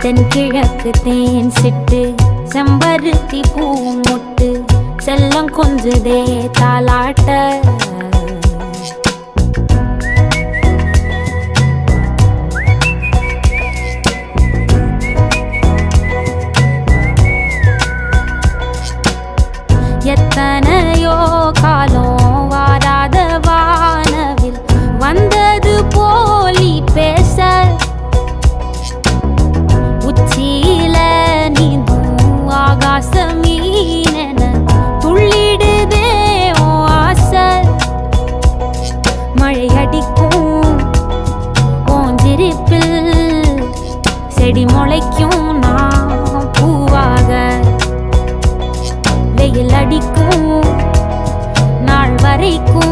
தென்கிழக்கு தேன் சிட்டு செம்பருத்தி பூ முட்டு செல்லம் கொஞ்சுதே தாலாட்ட எத்தனையோ காலம் வாராத வானவில் வந்தது போலி பேச உச்சியில நீந்தும் ஆகாச மீனென துள்ளிடுதே ஓ ஆசை மழை அடிக்கும் ஓஞ்சிருப்பில் செடி முளைக்கும் நான் பூவாக வெயில் அடிக்கும் நாள் வரைக்கும்